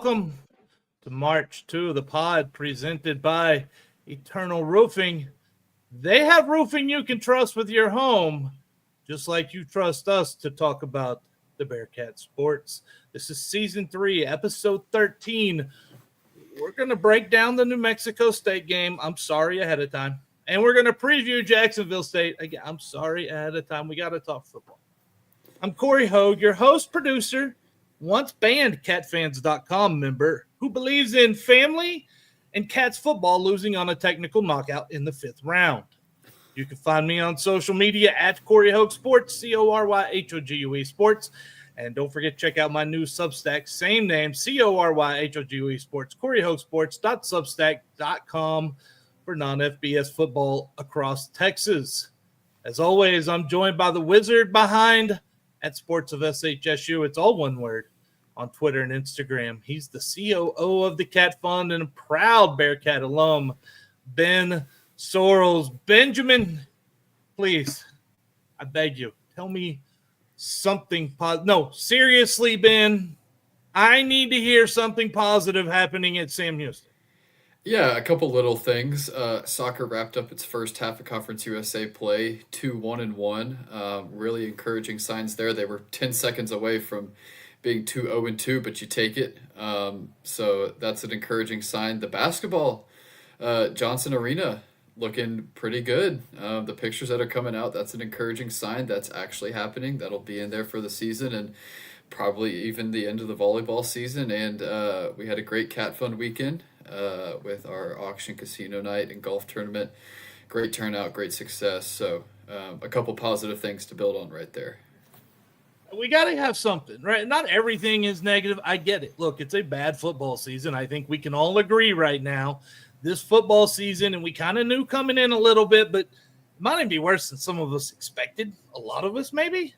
welcome to March 2, the pod presented by Eternal Roofing. They have roofing you can trust with your home, just like you trust us to talk about the Bearkat sports. This is Season 3, Episode 13. We're going to break down the New Mexico State game. I'm sorry ahead of time. And we're going to preview Jacksonville State. Again, I'm sorry ahead of time. We got to talk football. I'm Corey Hogue, your host, producer, once banned CatFans.com member who believes in family and Cats football losing on a technical knockout in the 5th round. You can find me on social media at Corey Hogue Sports, CORYHOGUE Sports. And don't forget to check out my new Substack, same name, CORYHOGUE Sports, CoreyHogueSports.substack.com for non-FBS football across Texas. As always, I'm joined by the wizard behind at Sports of SHSU. It's all one word on Twitter and Instagram. He's the COO of the Cat Fund and a proud Bearkat alum, Ben Sorrells. Benjamin, please, I beg you, tell me something positive. No, seriously, Ben, I need to hear something positive happening at Sam Houston. Yeah, a couple little things. Soccer wrapped up its first half of Conference USA play, 2-1-1. Really encouraging signs there. They were 10 seconds away from being 2-0-2, but you take it. So that's an encouraging sign. The basketball, Johnson Arena, looking pretty good. The pictures that are coming out, that's an encouraging sign. That's actually happening. That'll be in there for the season and probably even the end of the volleyball season. And we had a great Cat Fund weekend. With our auction casino night and golf tournament. Great turnout, great success. So a couple positive things to build on right there. We got to have something, right? Not everything is negative. I get it. Look, it's a bad football season. I think we can all agree right now. This football season, and we kind of knew coming in a little bit, but it might even be worse than some of us expected. A lot of us maybe.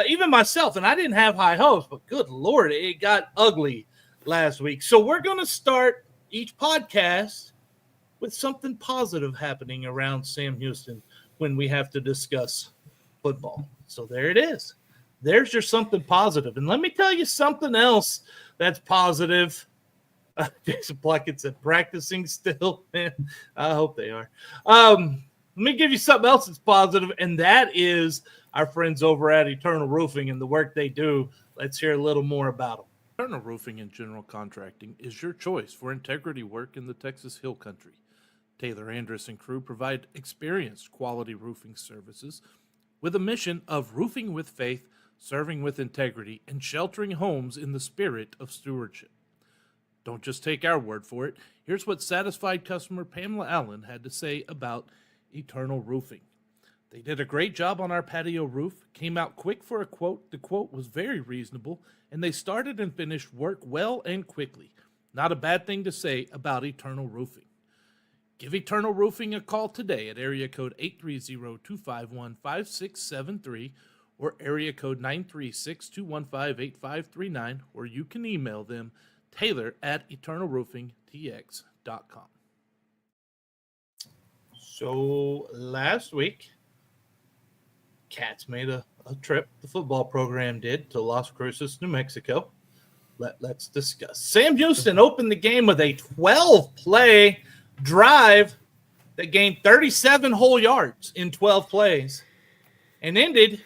Even myself, and I didn't have high hopes, but good Lord, it got ugly last week. So we're going to start each podcast with something positive happening around Sam Houston when we have to discuss football. So there it is. There's your something positive. And let me tell you something else that's positive. Jason Pluckett said practicing still. Man, I hope they are. Let me give you something else that's positive, and that is our friends over at Eternal Roofing and the work they do. Let's hear a little more about them. Eternal Roofing and General Contracting is your choice for integrity work in the Texas Hill Country. Taylor Andrus and crew provide experienced quality roofing services with a mission of roofing with faith, serving with integrity, and sheltering homes in the spirit of stewardship. Don't just take our word for it. Here's what satisfied customer Pamela Allen had to say about Eternal Roofing. They did a great job on our patio roof, came out quick for a quote. The quote was very reasonable, and they started and finished work well and quickly. Not a bad thing to say about Eternal Roofing. Give Eternal Roofing a call today at area code 830-251-5673 or area code 936-215-8539, or you can email them taylor@eternalroofingtx.com. So last week, Cats made a trip, the football program did, to Las Cruces, New Mexico. Let's discuss. Sam Houston opened the game with a 12-play drive that gained 37 whole yards in 12 plays and ended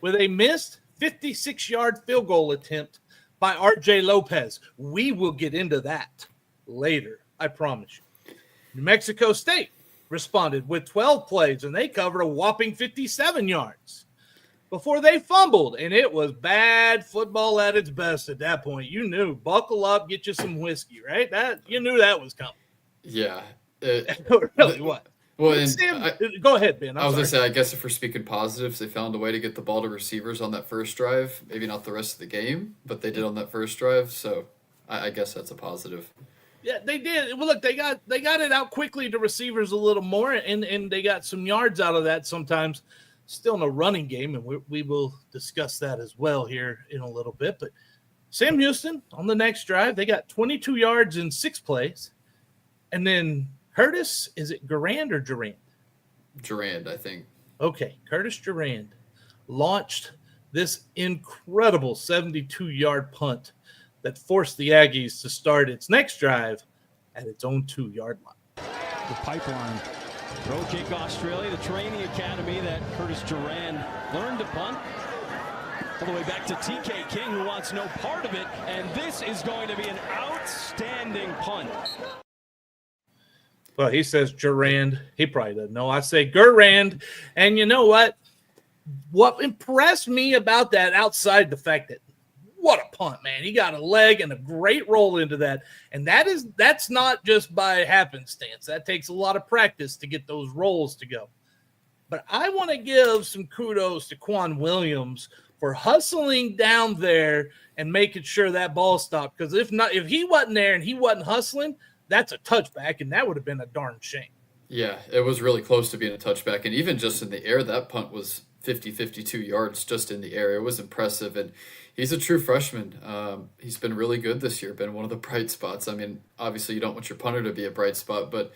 with a missed 56-yard field goal attempt by R.J. Lopez. We will get into that later, I promise you. New Mexico State responded with 12 plays, and they covered a whopping 57 yards before they fumbled, and it was bad football at its best at that point. You knew, buckle up, get you some whiskey, right? That you knew that was coming. Yeah. Really, what? Well, Sam, go ahead, Ben. I was going to say, I guess if we're speaking positives, they found a way to get the ball to receivers on that first drive. Maybe not the rest of the game, but they did on that first drive, so I guess that's a positive. Yeah, they did. Well, look, they got it out quickly to receivers a little more, and they got some yards out of that sometimes. Still in a running game, and we will discuss that as well here in a little bit. But Sam Houston, on the next drive, they got 22 yards in 6 plays. And then Curtis, is it Garand or Durand? Durand, I think. Okay, Curtis Durand launched this incredible 72-yard punt that forced the Aggies to start its next drive at its own 2-yard line. The pipeline. Throw kick Australia, the training academy that Curtis Duran learned to punt. All the way back to TK King, who wants no part of it. And this is going to be an outstanding punt. Well, he says Durand. He probably doesn't know. I say Durand. And you know what? What impressed me about that, outside the fact that what a punt, man. He got a leg and a great roll into that. And that's not just by happenstance. That takes a lot of practice to get those rolls to go. But I want to give some kudos to Quan Williams for hustling down there and making sure that ball stopped. Because if he wasn't there and he wasn't hustling, that's a touchback, and that would have been a darn shame. Yeah, it was really close to being a touchback. And even just in the air, that punt was 52 yards just in the air. It was impressive. And he's a true freshman. He's been really good this year, been one of the bright spots. I mean, obviously you don't want your punter to be a bright spot, but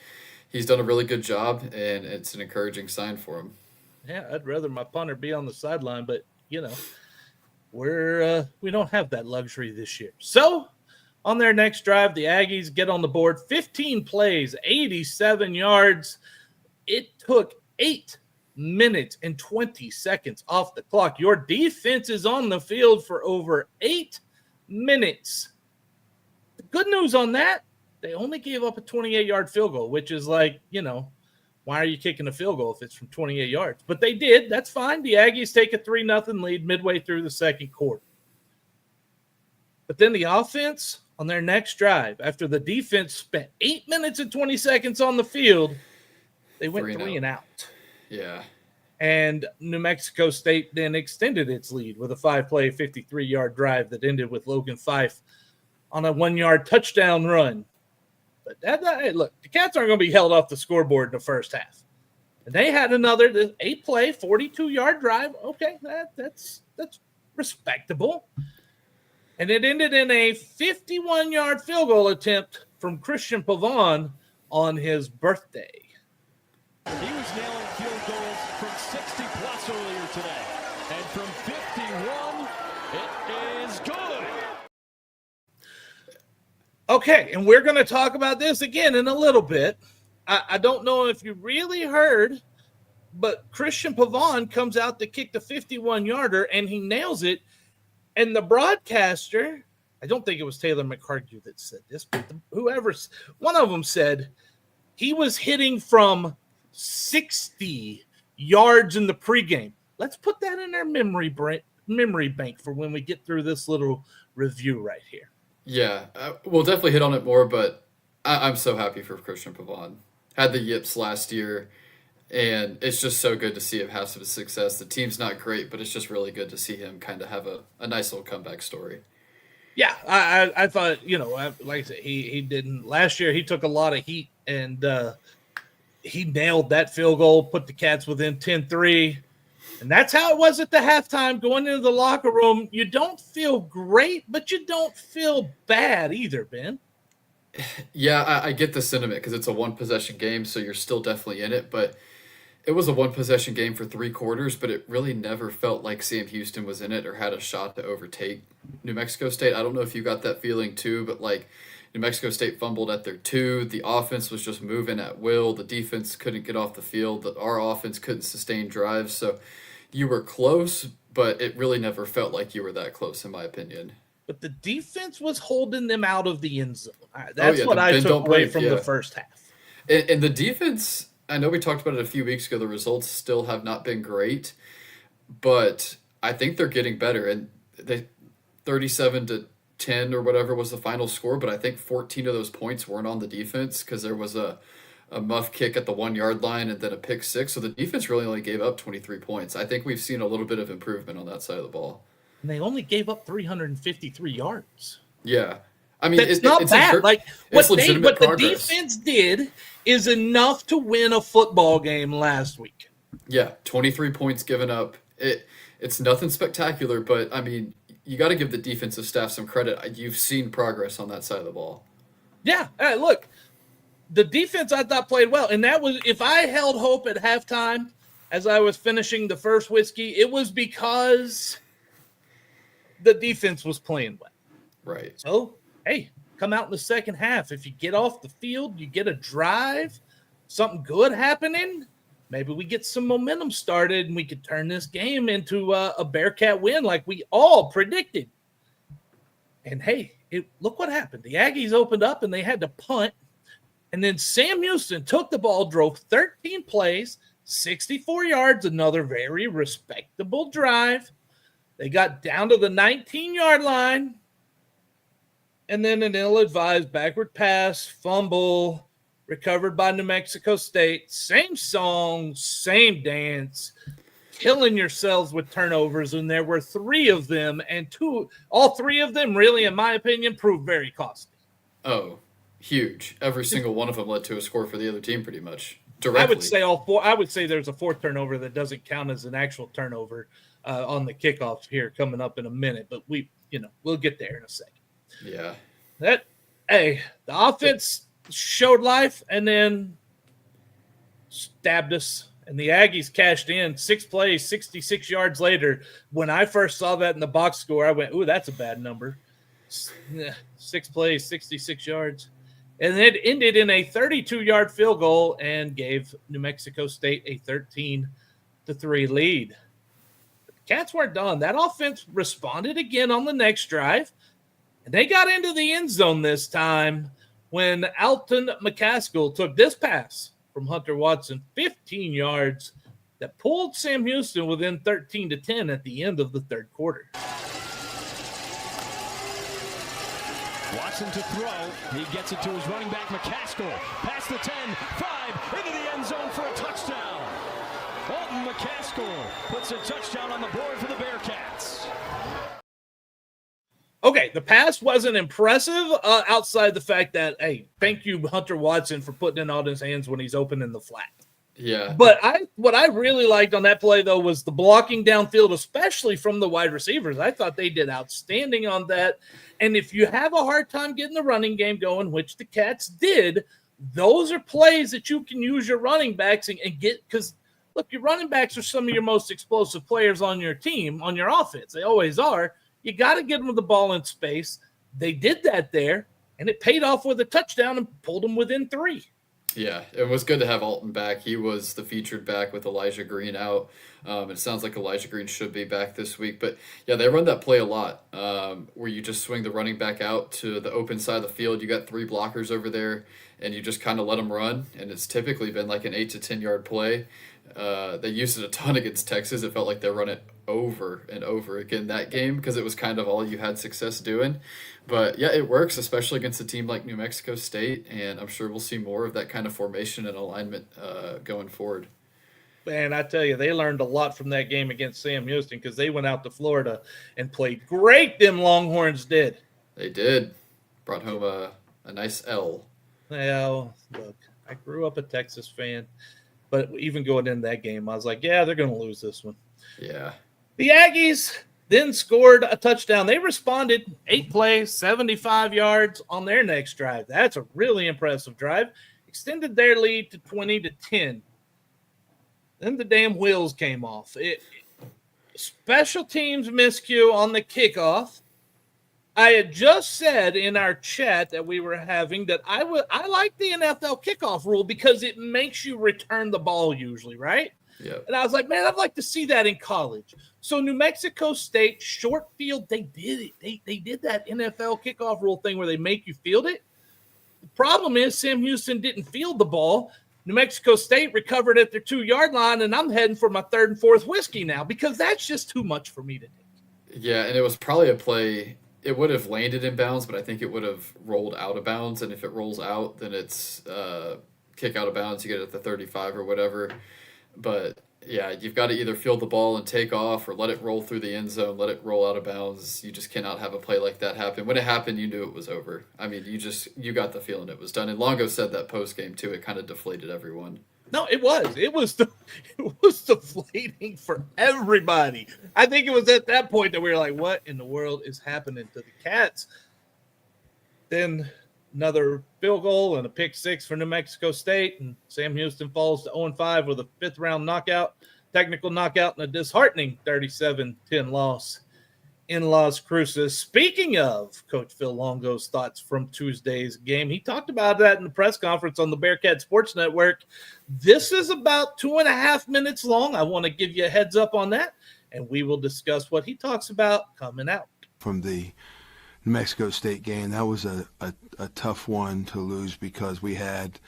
he's done a really good job, and it's an encouraging sign for him. Yeah, I'd rather my punter be on the sideline, but, we don't have that luxury this year. So, on their next drive, the Aggies get on the board, 15 plays, 87 yards. It took 8 minutes and 20 seconds off the clock. Your defense is on the field for over 8 minutes. The good news on that, they only gave up a 28-yard field goal, which is like, why are you kicking a field goal if it's from 28 yards? But they did. That's fine. The Aggies take a 3-0 lead midway through the second quarter. But then the offense on their next drive, after the defense spent 8 minutes and 20 seconds on the field, they went 3 and out. Yeah. And New Mexico State then extended its lead with a 5-play, 53-yard drive that ended with Logan Fife on a 1-yard touchdown run. But hey, look, the Cats aren't going to be held off the scoreboard in the first half. And they had another 8-play, 42-yard drive. Okay, that's respectable. And it ended in a 51-yard field goal attempt from Christian Pavon on his birthday. He was nailing field goals from 60-plus earlier today. And from 51, it is good. Okay, and we're going to talk about this again in a little bit. I don't know if you really heard, but Christian Pavon comes out to kick the 51-yarder, and he nails it. And the broadcaster, I don't think it was Taylor McCarthy that said this, but one of them said he was hitting from 60 yards in the pregame. Let's put that in our memory bank for when we get through this little review right here. Yeah, we'll definitely hit on it more, but I'm so happy for Christian Pavon. Had the yips last year, and it's just so good to see him have some success. The team's not great, but it's just really good to see him kind of have a nice little comeback story. Yeah, I thought, like I said, he didn't. Last year, he took a lot of heat, and he nailed that field goal, put the Cats within 10-3. And that's how it was at the halftime. Going into the locker room, you don't feel great, but you don't feel bad either, Ben. Yeah, I get the sentiment because it's a one-possession game, so you're still definitely in it. But it was a one-possession game for 3 quarters, but it really never felt like Sam Houston was in it or had a shot to overtake New Mexico State. I don't know if you got that feeling too, but New Mexico State fumbled at their 2. The offense was just moving at will. The defense couldn't get off the field. Our offense couldn't sustain drives. So you were close, but it really never felt like you were that close, in my opinion. But the defense was holding them out of the end zone. That's what I took away from the first half. And the defense, I know we talked about it a few weeks ago. The results still have not been great, but I think they're getting better. And they 37-10 or whatever was the final score, but I think 14 of those points weren't on the defense because there was a muff kick at the 1-yard line and then a pick 6. So the defense really only gave up 23 points. I think we've seen a little bit of improvement on that side of the ball. And they only gave up 353 yards. Yeah. I mean, it's not bad. What the defense did is enough to win a football game last week. Yeah, 23 points given up. It's nothing spectacular, but I mean, you got to give the defensive staff some credit. You've seen progress on that side of the ball. Yeah. Hey, look, the defense I thought played well, and that was, if I held hope at halftime as I was finishing the first whiskey, it was because the defense was playing well. Right. So, hey, come out in the second half. If you get off the field, you get a drive, something good happening, maybe we get some momentum started and we could turn this game into a Bearkat win like we all predicted. And, hey, look what happened. The Aggies opened up and they had to punt. And then Sam Houston took the ball, drove 13 plays, 64 yards, another very respectable drive. They got down to the 19-yard line. And then an ill-advised backward pass, fumble, recovered by New Mexico State. Same song, same dance, killing yourselves with turnovers. And there were 3 of them, and all 3 of them really, in my opinion, proved very costly. Oh, huge. Every single one of them led to a score for the other team pretty much. Directly. I would say all 4. I would say there's a 4th turnover that doesn't count as an actual turnover on the kickoff here coming up in a minute, but we'll get there in a second. Yeah. The offense showed life and then stabbed us. And the Aggies cashed in 6 plays, 66 yards later. When I first saw that in the box score, I went, ooh, that's a bad number. 6 plays, 66 yards. And it ended in a 32-yard field goal and gave New Mexico State a 13-3 lead. The Cats weren't done. That offense responded again on the next drive. And they got into the end zone this time when Alton McCaskill took this pass from Hunter Watson, 15 yards, that pulled Sam Houston within 13-10 at the end of the third quarter. Watson to throw. He gets it to his running back, McCaskill. Past the 10, 5, into the end zone for a touchdown. Alton McCaskill puts a touchdown on the board for the Bearkats. Okay, the pass wasn't impressive outside the fact that, hey, thank you, Hunter Watson, for putting it on his hands when he's open in the flat. Yeah. But what I really liked on that play, though, was the blocking downfield, especially from the wide receivers. I thought they did outstanding on that. And if you have a hard time getting the running game going, which the Cats did, those are plays that you can use your running backs and get – because, look, your running backs are some of your most explosive players on your team, on your offense. They always are. You got to get them the ball in space. They did that there, and it paid off with a touchdown and pulled them within 3. Yeah, it was good to have Alton back. He was the featured back with Elijah Green out. It sounds like Elijah Green should be back this week. But, yeah, they run that play a lot where you just swing the running back out to the open side of the field. You got 3 blockers over there, and you just kind of let them run. And it's typically been like an 8 to 10-yard play. They used it a ton against Texas. It felt like they run it over and over again that game because it was kind of all you had success doing. But, yeah, it works, especially against a team like New Mexico State, and I'm sure we'll see more of that kind of formation and alignment going forward. Man, I tell you, they learned a lot from that game against Sam Houston because they went out to Florida and played great, them Longhorns did. They did. Brought home a nice L. Well, look, I grew up a Texas fan, but even going into that game, I was like, yeah, they're going to lose this one. Yeah. The Aggies then scored a touchdown. They responded 8 plays, 75 yards on their next drive. That's a really impressive drive. Extended their lead to 20-10. Then the damn wheels came off. Special teams miscue on the kickoff. I had just said in our chat that we were having that I like the NFL kickoff rule because it makes you return the ball usually, right? Yep. And I was like, man, I'd like to see that in college. So New Mexico State, short field, they did it. They did that NFL kickoff rule thing where they make you field it. The problem is Sam Houston didn't field the ball. New Mexico State recovered at their 2-yard line, and I'm heading for my 3rd and 4th whiskey now because that's just too much for me to do. Yeah, and it was probably a play. It would have landed in bounds, but I think it would have rolled out of bounds. And if it rolls out, then it's kick out of bounds. You get it at the 35 or whatever. But, yeah, you've got to either field the ball and take off or let it roll through the end zone, let it roll out of bounds. You just cannot have a play like that happen. When it happened, you knew it was over. I mean, you got the feeling it was done. And Longo said that post-game, too. It kind of deflated everyone. No, it was. It was deflating for everybody. I think it was at that point that we were like, what in the world is happening to the Cats? Then another field goal and a pick 6 for New Mexico State, and Sam Houston falls to 0-5 with a 5th-round knockout, technical knockout, and a disheartening 37-10 loss. in Las Cruces. Speaking of Coach Phil Longo's thoughts from Tuesday's game, he talked about that in the press conference on the Bearkat Sports Network. This is about 2.5 minutes long. I want to give you a heads up on that, and we will discuss what he talks about coming out. From the New Mexico State game, that was a tough one to lose because we had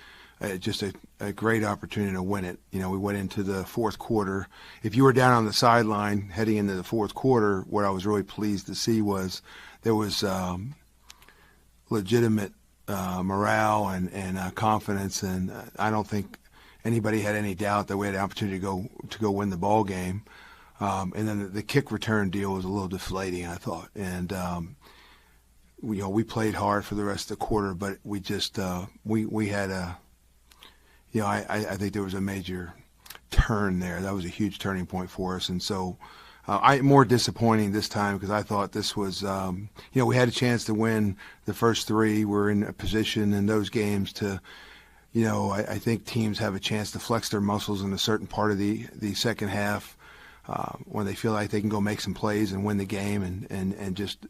just a great opportunity to win it. You know, we went into the fourth quarter. If you were down on the sideline heading into the fourth quarter, what I was really pleased to see was there was legitimate morale and confidence, and I don't think anybody had any doubt that we had the opportunity to go win the ball game. And then the kick return deal was a little deflating, I thought. And we played hard for the rest of the quarter, but we just we had a. I think there was a major turn there. That was a huge turning point for us. And so more disappointing this time because I thought this was, we had a chance to win the first three. We're in a position in those games to, I think teams have a chance to flex their muscles in a certain part of the second half when they feel like they can go make some plays and win the game and just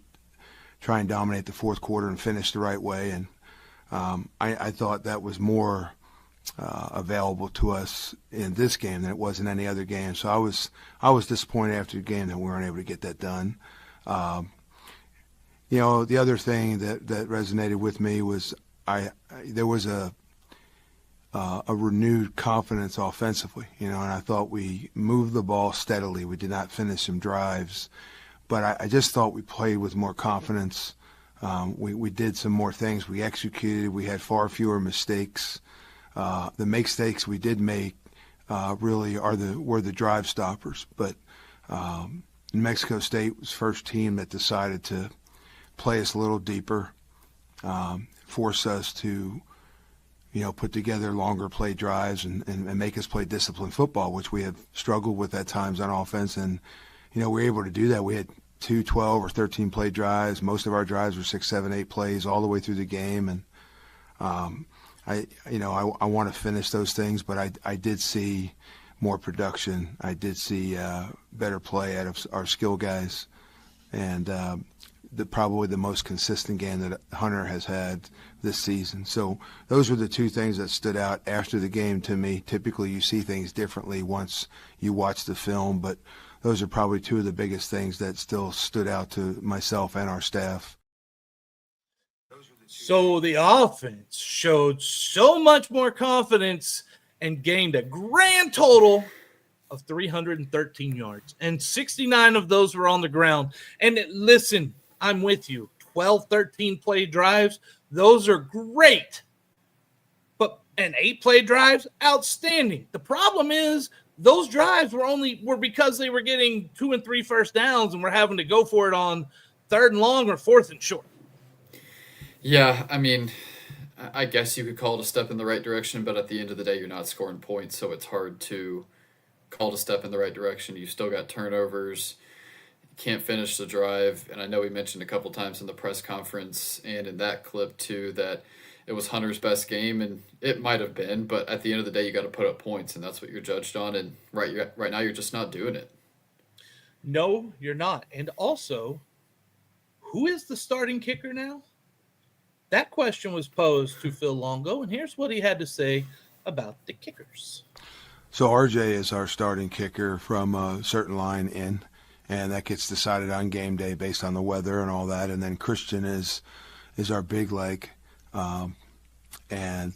try and dominate the fourth quarter and finish the right way. And I thought that was more available to us in this game than it was in any other game. So I was disappointed after the game that we weren't able to get that done. The other thing that resonated with me was there was a renewed confidence offensively, and I thought we moved the ball steadily. We did not finish some drives, but I just thought we played with more confidence. We did some more things. We executed. We had far fewer mistakes. The mistakes we did make really were the drive stoppers. But New Mexico State was the first team that decided to play us a little deeper, force us to, put together longer play drives and make us play disciplined football, which we have struggled with at times on offense. And, we were able to do that. We had 2 12 or 13 play drives. Most of our drives were 6, 7, 8 plays all the way through the game. And I want to finish those things, but I did see more production. I did see better play out of our skill guys, and probably the most consistent game that Hunter has had this season. So those were the two things that stood out after the game to me. Typically you see things differently once you watch the film, but those are probably two of the biggest things that still stood out to myself and our staff. So the offense showed so much more confidence and gained a grand total of 313 yards, and 69 of those were on the ground. And listen, I'm with you. 12, 13 play drives, those are great. And 8 play drives, outstanding. The problem is those drives were because they were getting 2 and 3 first downs and we're having to go for it on 3rd and long or 4th and short. Yeah, I mean, I guess you could call it a step in the right direction, but at the end of the day, you're not scoring points, so it's hard to call it a step in the right direction. You still got turnovers, you can't finish the drive, and I know we mentioned a couple times in the press conference and in that clip too that it was Hunter's best game, and it might have been, but at the end of the day, you got to put up points, and that's what you're judged on, and right now you're just not doing it. No, you're not. And also, who is the starting kicker now? That question was posed to Phil Longo, and here's what he had to say about the kickers. So RJ is our starting kicker from a certain line in, and that gets decided on game day based on the weather and all that. And then Christian is our big leg, and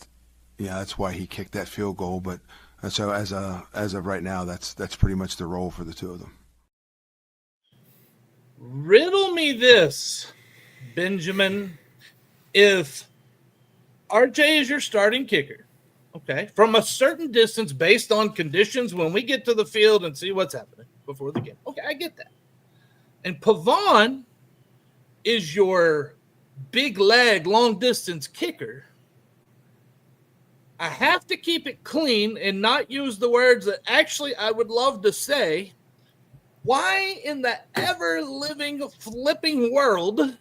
that's why he kicked that field goal. But so as of right now, that's pretty much the role for the two of them. Riddle me this, Benjamin. If RJ is your starting kicker, okay, from a certain distance based on conditions when we get to the field and see what's happening before the game. Okay, I get that. And Pavon is your big leg, long distance kicker. I have to keep it clean and not use the words that actually I would love to say. Why in the ever-living, flipping world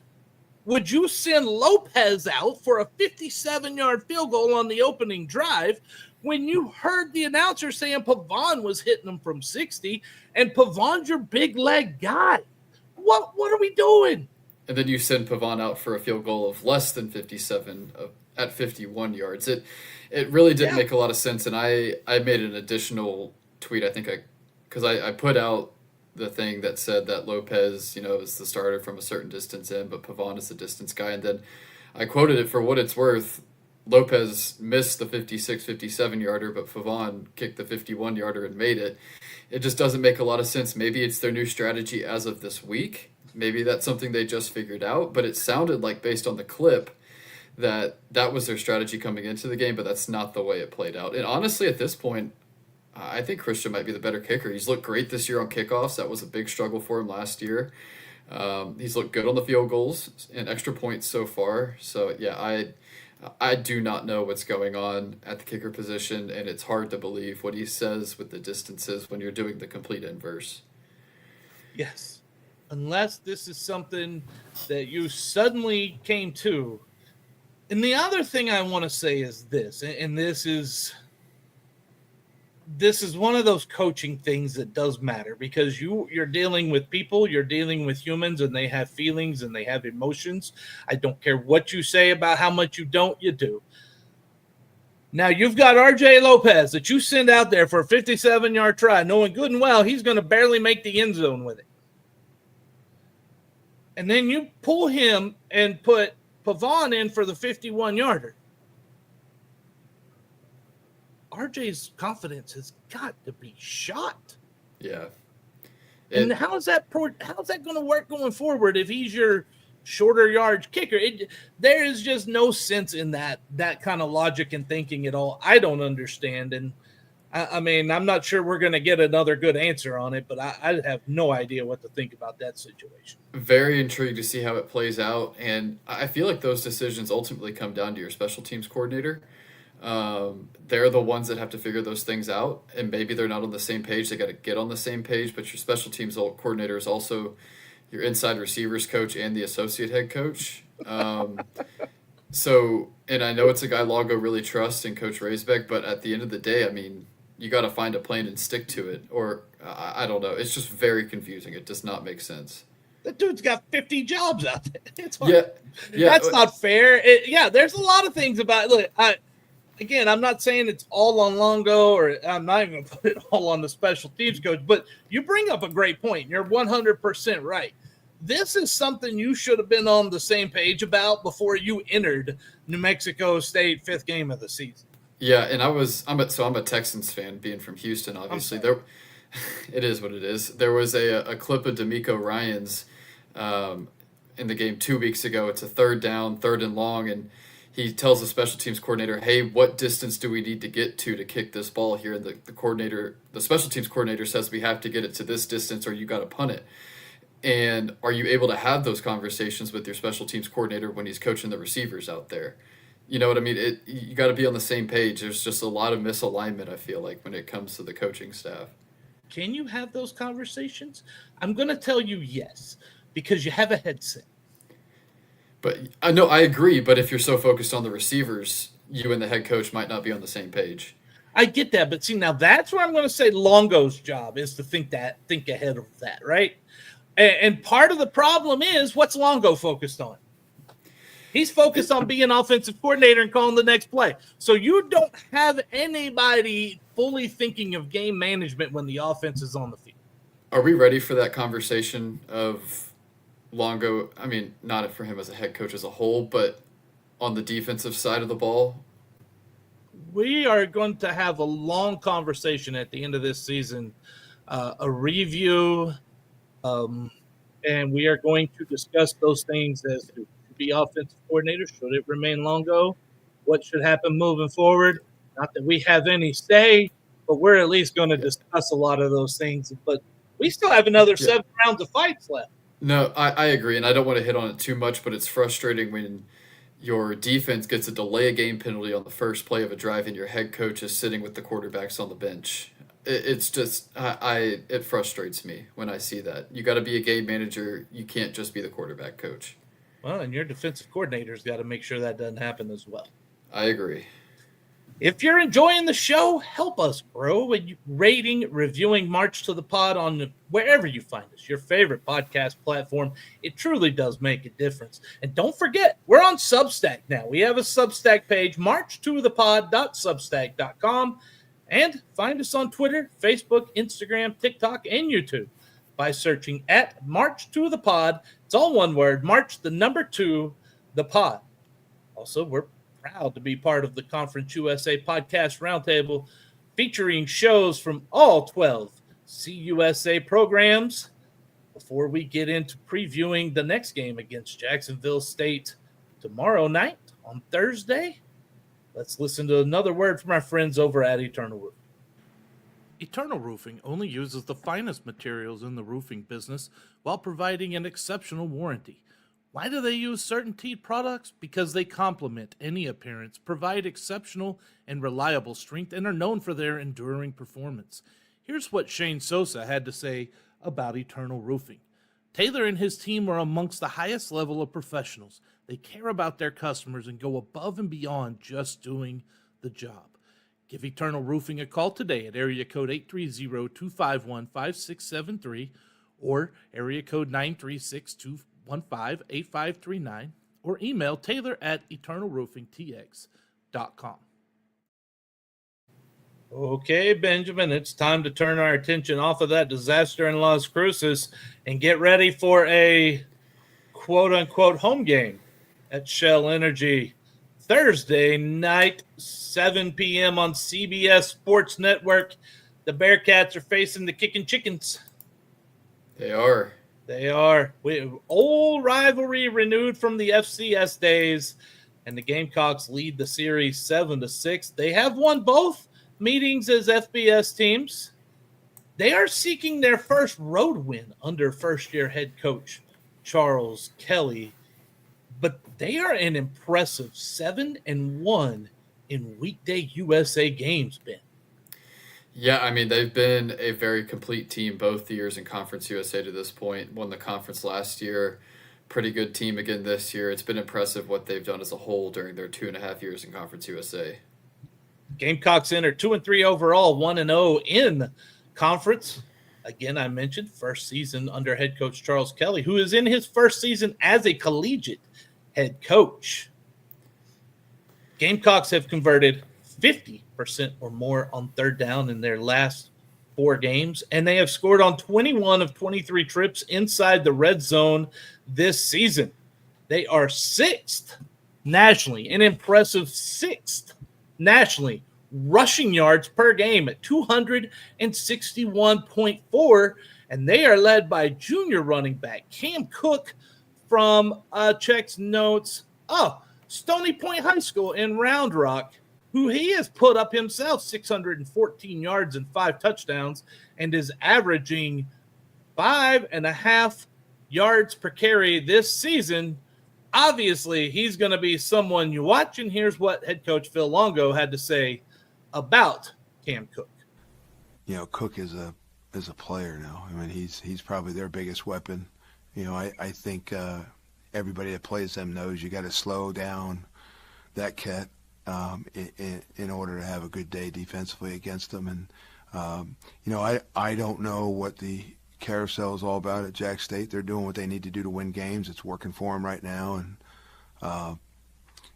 would you send Lopez out for a 57-yard field goal on the opening drive when you heard the announcer saying Pavon was hitting him from 60 and Pavon's your big leg guy? what are we doing? And then you send Pavon out for a field goal of less than 57 at 51 yards. It really didn't make a lot of sense. And I made an additional tweet. Because I put out the thing that said that Lopez, is the starter from a certain distance in, but Pavon is the distance guy. And then I quoted it for what it's worth. Lopez missed the 56, 57 yarder, but Pavon kicked the 51 yarder and made it. It just doesn't make a lot of sense. Maybe it's their new strategy as of this week. Maybe that's something they just figured out, but it sounded like, based on the clip, that was their strategy coming into the game, but that's not the way it played out. And honestly, at this point, I think Christian might be the better kicker. He's looked great this year on kickoffs. That was a big struggle for him last year. He's looked good on the field goals and extra points so far. So, yeah, I do not know what's going on at the kicker position, and it's hard to believe what he says with the distances when you're doing the complete inverse. Yes. Unless this is something that you suddenly came to. And the other thing I want to say is this, and this is one of those coaching things that does matter, because you're dealing with people, you're dealing with humans, and they have feelings and they have emotions. I don't care what you say about how much you don't, you do. Now, you've got R.J. Lopez that you send out there for a 57-yard try, knowing good and well he's going to barely make the end zone with it. And then you pull him and put Pavon in for the 51-yarder. RJ's confidence has got to be shot. Yeah. And how is that going to work going forward if he's your shorter yardage kicker? There is just no sense in that kind of logic and thinking at all. I don't understand. And I mean, I'm not sure we're going to get another good answer on it, but I have no idea what to think about that situation. Very intrigued to see how it plays out. And I feel like those decisions ultimately come down to your special teams coordinator. They're the ones that have to figure those things out, and maybe they're not on the same page. They got to get on the same page, but your special teams coordinator is also your inside receivers coach and the associate head coach. So, and I know it's a guy Longo really trusts and Coach Raisbeck, but at the end of the day, I mean, you got to find a plan and stick to it, or I don't know. It's just very confusing. It does not make sense. That dude's got 50 jobs out there. It's Yeah, that's not fair. There's a lot of things about it. Look, Again, I'm not saying it's all on Longo, or I'm not even going to put it all on the special teams coach, but you bring up a great point. You're 100% right. This is something you should have been on the same page about before you entered New Mexico State 5th game of the season. Yeah, and I'm a Texans fan, being from Houston, obviously. It is what it is. There was a clip of D'Amico Ryans in the game 2 weeks ago. It's a third down, third and long, and he tells the special teams coordinator, hey, what distance do we need to get to kick this ball here? And the special teams coordinator says we have to get it to this distance or you got to punt it. And are you able to have those conversations with your special teams coordinator when he's coaching the receivers out there? You know what I mean? You got to be on the same page. There's just a lot of misalignment, I feel like, when it comes to the coaching staff. Can you have those conversations? I'm going to tell you yes, because you have a headset. But I know, I agree. But if you're so focused on the receivers, you and the head coach might not be on the same page. I get that, but see, now that's where I'm going to say Longo's job is to think ahead of that, right? And part of the problem is, what's Longo focused on? He's focused on being offensive coordinator and calling the next play. So you don't have anybody fully thinking of game management when the offense is on the field. Are we ready for that conversation of Longo? I mean, not for him as a head coach as a whole, but on the defensive side of the ball? We are going to have a long conversation at the end of this season, a review, and we are going to discuss those things as to be offensive coordinator. Should it remain Longo? What should happen moving forward? Not that we have any say, but we're at least going to discuss a lot of those things. But we still have another 7 rounds of fights left. No, I agree, and I don't want to hit on it too much, but it's frustrating when your defense gets a delay of game penalty on the first play of a drive and your head coach is sitting with the quarterbacks on the bench. It's just it frustrates me when I see that. You got to be a game manager. You can't just be the quarterback coach. Well, and your defensive coordinator's got to make sure that doesn't happen as well. I agree. If you're enjoying the show, help us grow and rating, reviewing March to the Pod on wherever you find us, your favorite podcast platform. It truly does make a difference. And don't forget, we're on Substack now. We have a Substack page, marchtothepod.substack.com. And find us on Twitter, Facebook, Instagram, TikTok, and YouTube by searching at March to the Pod. It's all one word, March the number 2, the Pod. Also, we're proud to be part of the Conference USA Podcast Roundtable, featuring shows from all 12 CUSA programs. Before we get into previewing the next game against Jacksonville State tomorrow night on Thursday, let's listen to another word from our friends over at Eternal Roofing. Eternal Roofing only uses the finest materials in the roofing business while providing an exceptional warranty. Why do they use CertainTeed products? Because they complement any appearance, provide exceptional and reliable strength, and are known for their enduring performance. Here's what Shane Sosa had to say about Eternal Roofing. Taylor and his team are amongst the highest level of professionals. They care about their customers and go above and beyond just doing the job. Give Eternal Roofing a call today at area code 830-251-5673 or area code 936-215-8539 or email Taylor at eternalroofingtx.com. Okay, Benjamin, it's time to turn our attention off of that disaster in Las Cruces and get ready for a quote-unquote home game at Shell Energy Thursday night, 7 p.m. on CBS Sports Network. The Bearkats are facing the Kickin' Chickens. They are. Old rivalry renewed from the FCS days, and the Gamecocks lead the series 7-6. They have won both meetings as FBS teams. They are seeking their first road win under first-year head coach Charles Kelly, but they are an impressive 7-1 in weekday USA games, Ben. Yeah, I mean, they've been a very complete team both years in Conference USA to this point. Won the conference last year. Pretty good team again this year. It's been impressive what they've done as a whole during their 2.5 years in Conference USA. Gamecocks enter 2-3 overall, 1-0 in conference. Again, I mentioned first season under head coach Charles Kelly, who is in his first season as a collegiate head coach. Gamecocks have converted 50% or more on third down in their last 4 games, and they have scored on 21 of 23 trips inside the red zone this season. They are 6th nationally, an impressive 6th nationally, rushing yards per game at 261.4, and they are led by junior running back Cam Cook from checks notes. Stony Point High School in Round Rock, who he has put up himself 614 yards and 5 touchdowns and is averaging 5.5 yards per carry this season. Obviously, he's going to be someone you watch, and here's what head coach Phil Longo had to say about Cam Cook. You know, Cook is a player now. I mean, he's probably their biggest weapon. You know, I think everybody that plays them knows you got to slow down that cat in order to have a good day defensively against them. And, you know, I don't know what the carousel is all about at Jack State. They're doing what they need to do to win games. It's working for them right now. And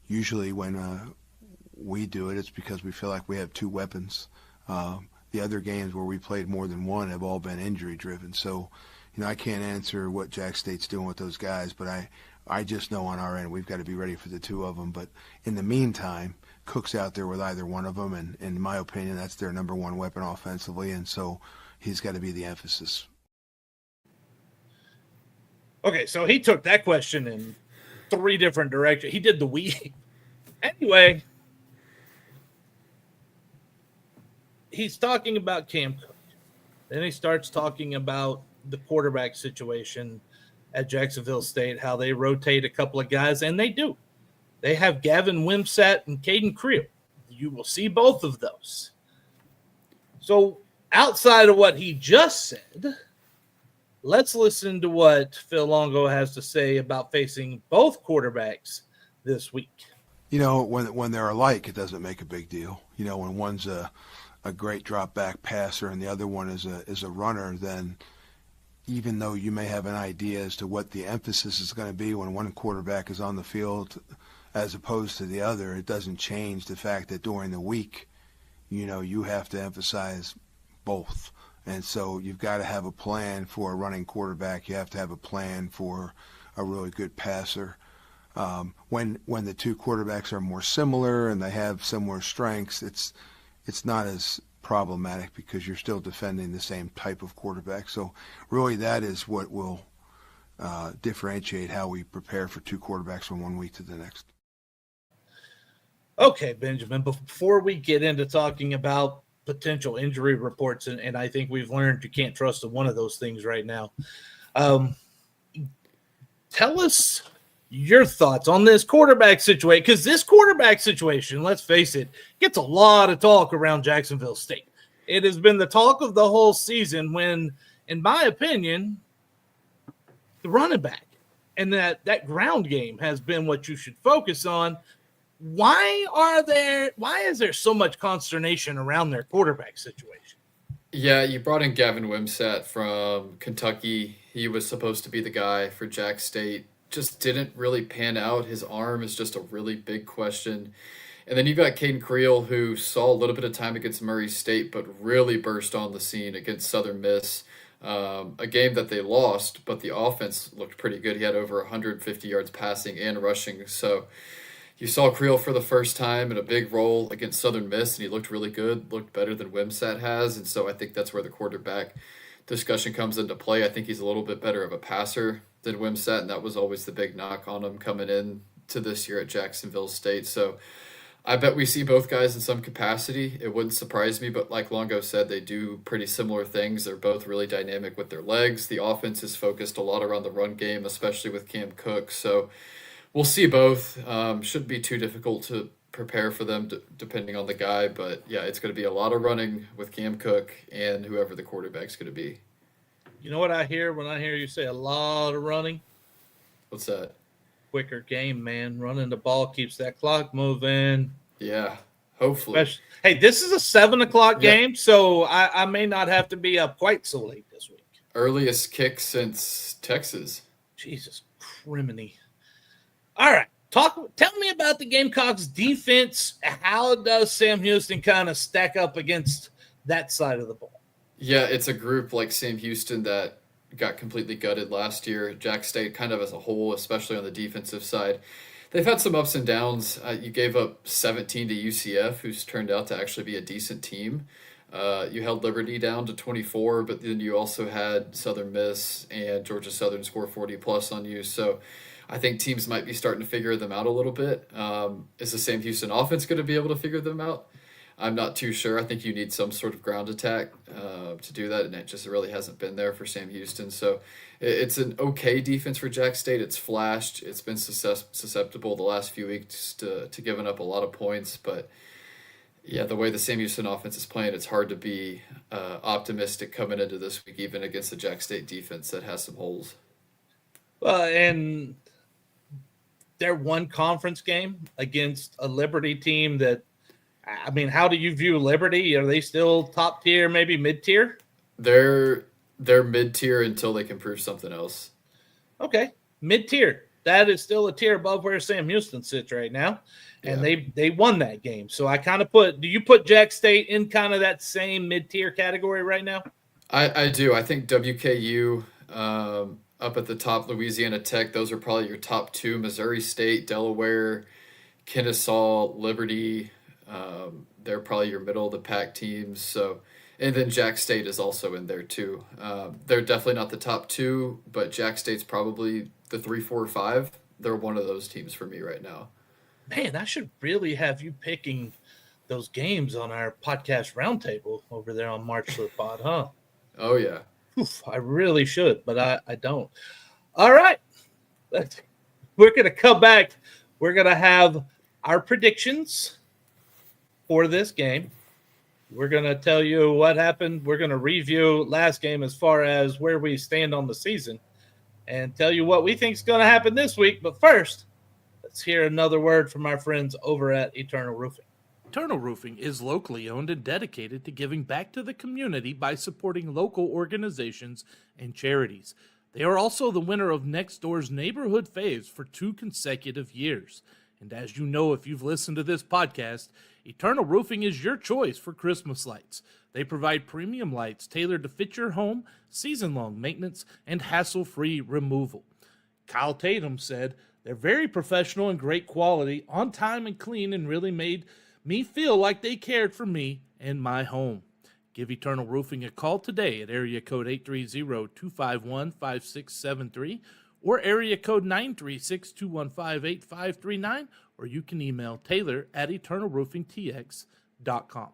usually when we do it, it's because we feel like we have 2 weapons. The other games where we played more than one have all been injury-driven. So, you know, I can't answer what Jack State's doing with those guys, but I just know on our end we've got to be ready for the 2 of them. But in the meantime, Cook's out there with either one of them, and in my opinion, that's their number 1 weapon offensively, and so he's got to be the emphasis. Okay, so he took that question in 3 different directions. He did the weave. Anyway, he's talking about Cam Cook. Then he starts talking about the quarterback situation at Jacksonville State, how they rotate a couple of guys, and they do. They have Gavin Wimsatt and Caden Creel. You will see both of those. So outside of what he just said, let's listen to what Phil Longo has to say about facing both quarterbacks this week. You know, when they're alike, it doesn't make a big deal. when one's a great drop back passer and the other one is a runner, then even though you may have an idea as to what the emphasis is going to be when one quarterback is on the field as opposed to the other, it doesn't change the fact that during the week, you have to emphasize both. And so you've got to have a plan for a running quarterback. You have to have a plan for a really good passer. When the two quarterbacks are more similar and they have similar strengths, it's not as problematic because you're still defending the same type of quarterback. So really that is what will differentiate how we prepare for two quarterbacks from one week to the next. Okay, Benjamin, before we get into talking about potential injury reports, and I think we've learned you can't trust one of those things right now, tell us your thoughts on this quarterback situation, because this quarterback situation, let's face it, gets a lot of talk around Jacksonville State. It has been the talk of the whole season when, in my opinion, the running back and that ground game has been what you should focus on. Why is there so much consternation around their quarterback situation? Yeah, you brought in Gavin Wimsatt from Kentucky. He was supposed to be the guy for Jack State. Just didn't really pan out. His arm is just a really big question. And then you've got Caden Creel, who saw a little bit of time against Murray State, but really burst on the scene against Southern Miss. A game that they lost, but the offense looked pretty good. He had over 150 yards passing and rushing. So you saw Creel for the first time in a big role against Southern Miss, and he looked really good, looked better than Wimsatt has. And so I think that's where the quarterback discussion comes into play. I think he's a little bit better of a passer than Wimsatt, and that was always the big knock on him coming in to this year at Jacksonville State. So I bet we see both guys in some capacity. It wouldn't surprise me, but like Longo said, they do pretty similar things. They're both really dynamic with their legs. The offense is focused a lot around the run game, especially with Cam Cook. So we'll see both. Shouldn't be too difficult to prepare for them depending on the guy. But, yeah, it's going to be a lot of running with Cam Cook and whoever the quarterback's going to be. You know what I hear when I hear you say a lot of running? What's that? Quicker game, man. Running the ball keeps that clock moving. Yeah, hopefully. Hey, this is a 7 o'clock game, so I may not have to be up quite so late this week. Earliest kick since Texas. Jesus criminy. All right. Tell me about the Gamecocks defense. How does Sam Houston kind of stack up against that side of the ball? Yeah, it's a group like Sam Houston that got completely gutted last year. Jack State kind of as a whole, especially on the defensive side. They've had some ups and downs. You gave up 17 to UCF, who's turned out to actually be a decent team. You held Liberty down to 24, but then you also had Southern Miss and Georgia Southern score 40-plus on you. So I think teams might be starting to figure them out a little bit. Is the Sam Houston offense going to be able to figure them out? I'm not too sure. I think you need some sort of ground attack to do that, and it just really hasn't been there for Sam Houston. So it's an okay defense for Jack State. It's flashed. It's been susceptible the last few weeks to giving up a lot of points. But, yeah, the way the Sam Houston offense is playing, it's hard to be optimistic coming into this week, even against the Jack State defense that has some holes. Well, and their one conference game against a Liberty team that, I mean, how do you view Liberty? Are they still top tier, maybe mid tier? They're mid tier until they can prove something else. Okay, mid tier. That is still a tier above where Sam Houston sits right now, and they won that game. So I kind of do you put Jack State in kind of that same mid tier category right now? I do. I think WKU up at the top, Louisiana Tech. Those are probably your top two. Missouri State, Delaware, Kennesaw, Liberty. They're probably your middle of the pack teams. So, and then Jack State is also in there too. They're definitely not the top two, but Jack State's probably the 3, 4, 5. They're one of those teams for me right now. Man, I should really have you picking those games on our podcast roundtable over there on March to the Pod, huh? Oh yeah. Oof, I really should, but I don't. All right. We're going to come back. We're going to have our predictions for this game. We're going to tell you what happened. We're going to review last game as far as where we stand on the season and tell you what we think is going to happen this week. But first, let's hear another word from our friends over at Eternal Roofing. Eternal Roofing is locally owned and dedicated to giving back to the community by supporting local organizations and charities. They are also the winner of Next Door's Neighborhood Faves for 2 consecutive years. And as you know, if you've listened to this podcast, Eternal Roofing is your choice for Christmas lights. They provide premium lights tailored to fit your home, season-long maintenance, and hassle-free removal. Kyle Tatum said, "They're very professional and great quality, on time and clean, and really made me feel like they cared for me and my home." Give Eternal Roofing a call today at area code 830-251-5673 or area code 936-215-8539, or you can email Taylor at eternalroofingtx.com.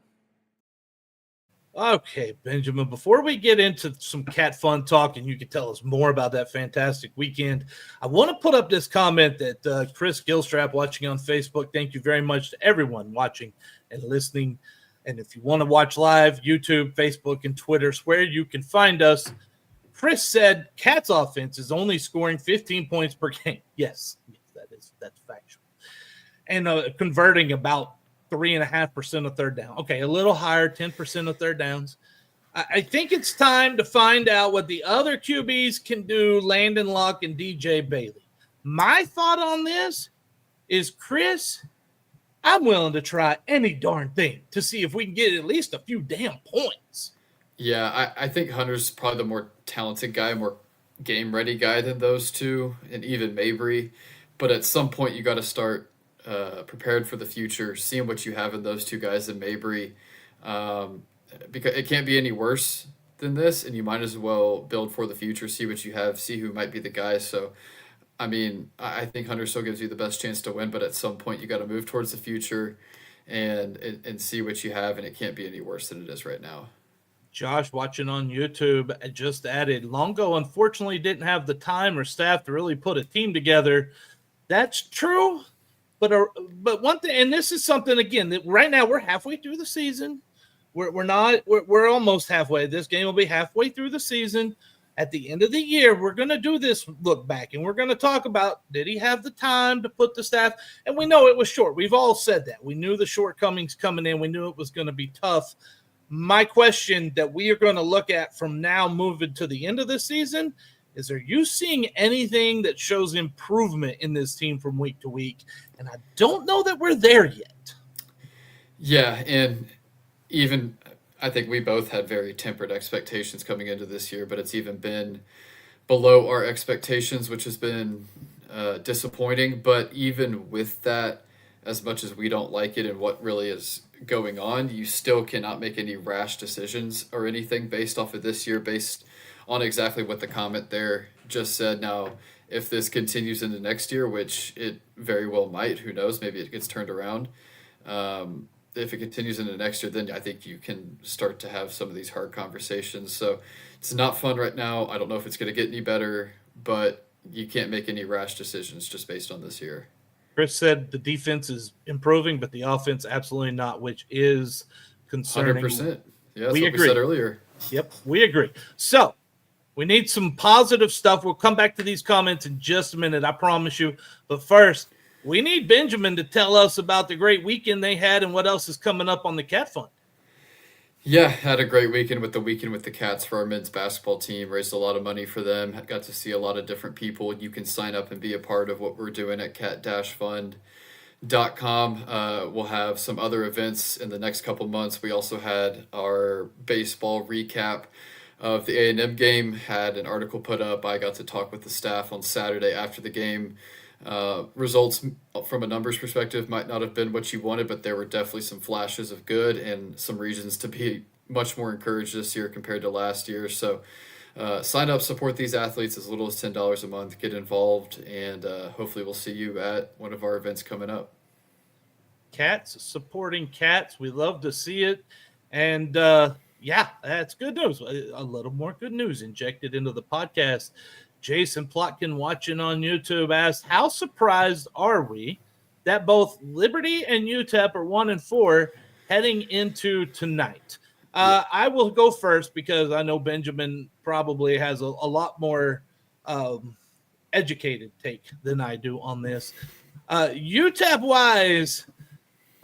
Okay, Benjamin, before we get into some cat fun talk and you can tell us more about that fantastic weekend, I want to put up this comment that Chris Gilstrap watching on Facebook. Thank you very much to everyone watching and listening. And if you want to watch live, YouTube, Facebook, and Twitter is where you can find us. Chris said Cats offense is only scoring 15 points per game. Yes, that's factual. And converting about 3.5% of third down. Okay, a little higher, 10% of third downs. I think it's time to find out what the other QBs can do, Landon Locke and DJ Bailey. My thought on this is, Chris, I'm willing to try any darn thing to see if we can get at least a few damn points. Yeah, I think Hunter's probably the more talented guy, more game-ready guy than those two, and even Mabry. But at some point, you got to start prepared for the future, seeing what you have in those two guys in Mabry, because it can't be any worse than this, and you might as well build for the future, see what you have, see who might be the guy. So, I mean, I think Hunter still gives you the best chance to win, but at some point you got to move towards the future and see what you have, and it can't be any worse than it is right now. Josh, watching on YouTube, just added, Longo unfortunately didn't have the time or staff to really put a team together. That's true. But one thing, and this is something, again, that right now we're halfway through the season. We're almost halfway. This game will be halfway through the season. At the end of the year, we're going to do this look back, and we're going to talk about, did he have the time to put the staff? And we know it was short. We've all said that. We knew the shortcomings coming in. We knew it was going to be tough. My question that we are going to look at from now moving to the end of the season is, are you seeing anything that shows improvement in this team from week to week? And I don't know that we're there yet. Yeah, and even I think we both had very tempered expectations coming into this year, but it's even been below our expectations, which has been disappointing. But even with that, as much as we don't like it and what really is going on, you still cannot make any rash decisions or anything based off of this year, based on exactly what the comment there just said. Now, if this continues into next year, which it very well might, who knows, maybe it gets turned around. If it continues into next year, then I think you can start to have some of these hard conversations. So it's not fun right now. I don't know if it's going to get any better, but you can't make any rash decisions just based on this year. Chris said the defense is improving, but the offense absolutely not, which is concerning. 100%. Yeah, that's we what agree. we said earlier. Yep, we agree. So we need some positive stuff. We'll come back to these comments in just a minute, I promise you. But first, we need Benjamin to tell us about the great weekend they had and what else is coming up on the Cat Fund. Yeah, had a great weekend with the Cats for our men's basketball team. Raised a lot of money for them. Got to see a lot of different people. You can sign up and be a part of what we're doing at cat-fund.com. We'll have some other events in the next couple months. We also had our baseball recap of the A&M game. Had an article put up. I got to talk with the staff on Saturday after the game. Results from a numbers perspective might not have been what you wanted, but there were definitely some flashes of good and some reasons to be much more encouraged this year compared to last year. So sign up, support these athletes as little as $10 a month, get involved, and hopefully we'll see you at one of our events coming up. Cats supporting cats. We love to see it. And yeah, that's good news. A little more good news injected into the podcast. Jason Plotkin watching on YouTube asked, how surprised are we that both Liberty and UTEP are 1-4 heading into tonight? I will go first because I know Benjamin probably has a lot more educated take than I do on this. UTEP-wise,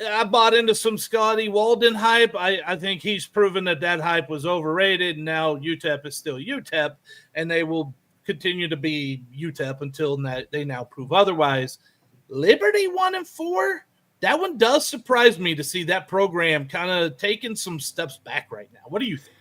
I bought into some Scotty Walden hype. I think he's proven that hype was overrated, and now UTEP is still UTEP, and they will continue to be UTEP until they now prove otherwise. Liberty 1-4, that one does surprise me to see that program kind of taking some steps back right now. What do you think?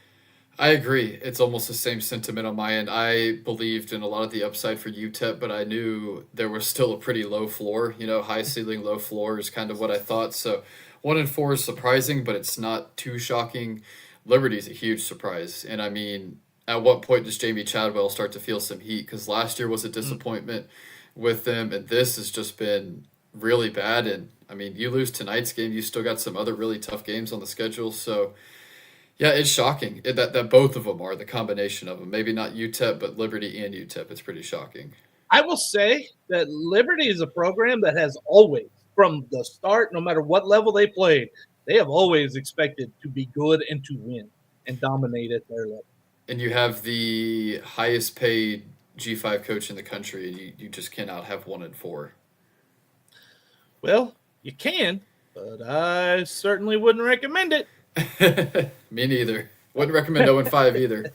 I agree. It's almost the same sentiment on my end. I believed in a lot of the upside for UTEP, but I knew there was still a pretty low floor. High ceiling, low floor is kind of what I thought. So 1-4 is surprising, but it's not too shocking. Liberty's a huge surprise. And I mean, at what point does Jamie Chadwell start to feel some heat? Because last year was a disappointment with them, and this has just been really bad. And I mean, you lose tonight's game, you still got some other really tough games on the schedule. So yeah, it's shocking that both of them are, the combination of them. Maybe not UTEP, but Liberty and UTEP. It's pretty shocking. I will say that Liberty is a program that has always, from the start, no matter what level they played, they have always expected to be good and to win and dominate at their level. And you have the highest paid G5 coach in the country, and you just cannot have 1-4. Well, you can, but I certainly wouldn't recommend it. Me neither. Wouldn't recommend 0-5 either.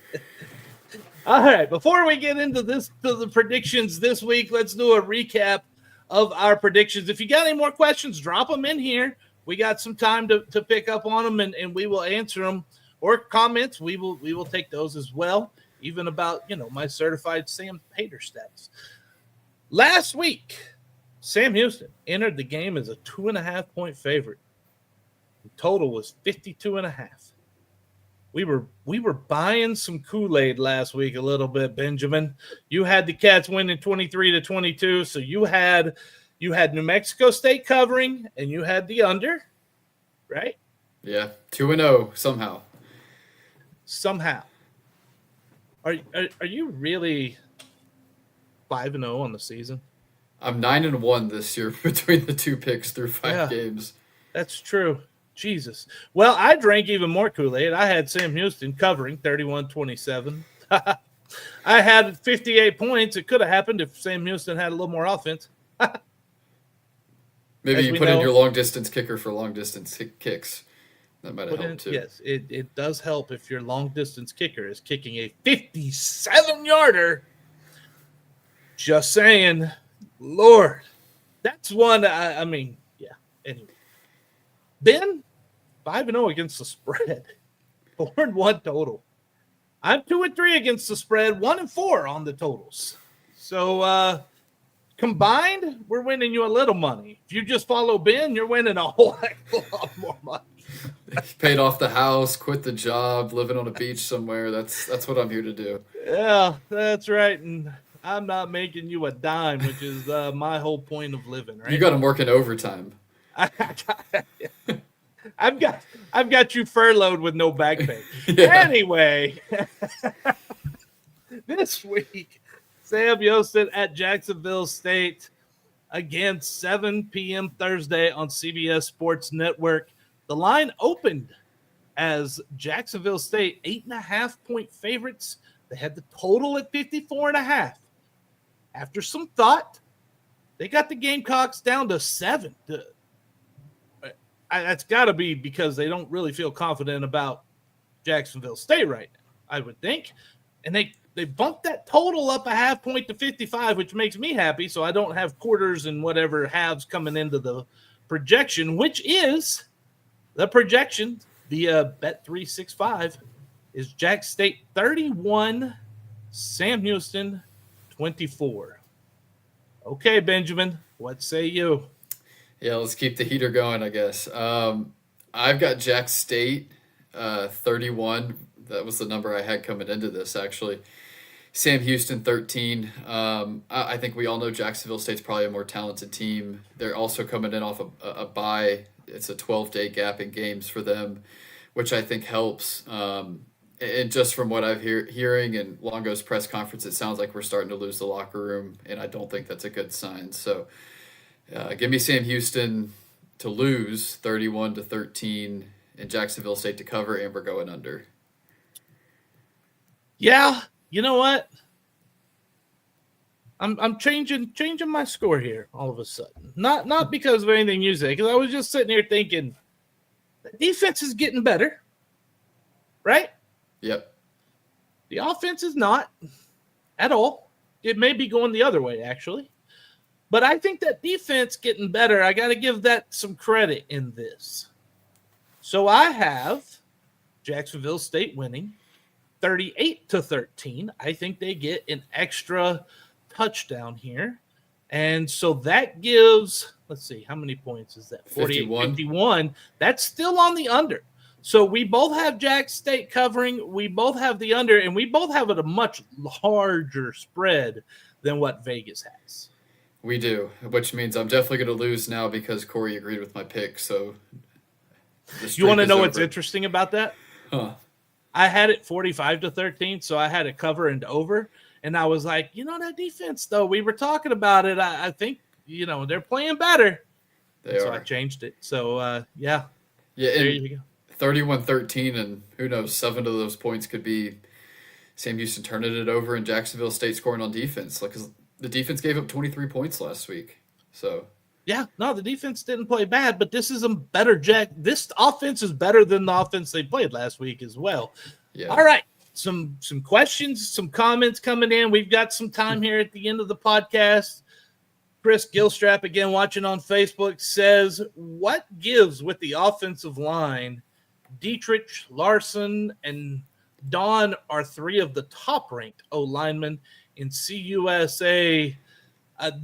All right, before we get into the predictions this week, let's do a recap of our predictions. If you got any more questions, drop them in here. We got some time to pick up on them, and we will answer them. Or comments, we will take those as well, even about, my certified Sam Hater status. Last week, Sam Houston entered the game as a 2.5-point favorite. The total was 52.5. We were buying some Kool-Aid last week a little bit, Benjamin. You had the Cats winning 23-22, so you had New Mexico State covering, and you had the under, right? Yeah, 2-0 somehow. Somehow. Are you really 5-0 on the season? I'm 9-1 this year between the two picks through 5 games. That's true. Jesus. Well, I drank even more Kool-Aid. I had Sam Houston covering 31-27. I had 58 points. It could have happened if Sam Houston had a little more offense. Maybe you put in your long-distance kicker for long-distance kicks. That might have helped too. Yes, it does help if your long-distance kicker is kicking a 57-yarder. Just saying. Lord. That's one, I mean, yeah. Anyway. Ben, 5-0 against the spread. 4-1 total. I'm 2-3 against the spread, 1-4 on the totals. So combined, we're winning you a little money. If you just follow Ben, you're winning a whole heck of a lot more money. Paid off the house, quit the job, living on a beach somewhere. That's what I'm here to do. Yeah, that's right. And I'm not making you a dime, which is my whole point of living, right? You got him working overtime. I've got you furloughed with no back pay. Yeah. Anyway, this week, Sam Houston at Jacksonville State again, 7 p.m. Thursday on CBS Sports Network. The line opened as Jacksonville State 8.5-point favorites. They had the total at 54.5. After some thought, they got the Gamecocks down to 7. That's got to be because they don't really feel confident about Jacksonville State right now, I would think. And they bumped that total up 0.5 point to 55, which makes me happy, so I don't have quarters and whatever halves coming into the projection, which is the projection via Bet365 is Jack State 31, Sam Houston 24. Okay, Benjamin, what say you? Yeah, let's keep the heater going, I guess. I've got Jack State 31. That was the number I had coming into this, actually. Sam Houston 13. I think we all know Jacksonville State's probably a more talented team. They're also coming in off a bye. It's a 12-day gap in games for them, which I think helps. And just from what I'm hearing in Longo's press conference, it sounds like we're starting to lose the locker room, and I don't think that's a good sign. So give me Sam Houston to lose 31-13 and Jacksonville State to cover, and we're going under. Yeah, you know what? I'm changing my score here all of a sudden. Not because of anything you say, because I was just sitting here thinking the defense is getting better, right? Yep. The offense is not at all. It may be going the other way, actually. But I think that defense getting better, I got to give that some credit in this. So I have Jacksonville State winning 38-13. I think they get an extra touchdown here. And so that gives, let's see, how many points is that? 48-51. That's still on the under. So we both have Jack State covering. We both have the under, and we both have it a much larger spread than what Vegas has. We do, which means I'm definitely going to lose now because Cory agreed with my pick. So you want to know what's interesting about that? Huh. I had it 45-13, so I had it cover and over. And I was like, that defense, though, we were talking about it. I think, they're playing better. So I changed it. So, yeah. Yeah, there you go. 31-13, and who knows, 7 of those points could be Sam Houston turning it over and Jacksonville State scoring on defense. Because the defense gave up 23 points last week. So yeah, no, the defense didn't play bad, but this is a better This offense is better than the offense they played last week as well. Yeah. All right. Some questions, some comments coming in. We've got some time here at the end of the podcast. Chris Gilstrap, again, watching on Facebook, says, what gives with the offensive line? Dietrich, Larson, and Don are 3 of the top-ranked O-linemen in CUSA.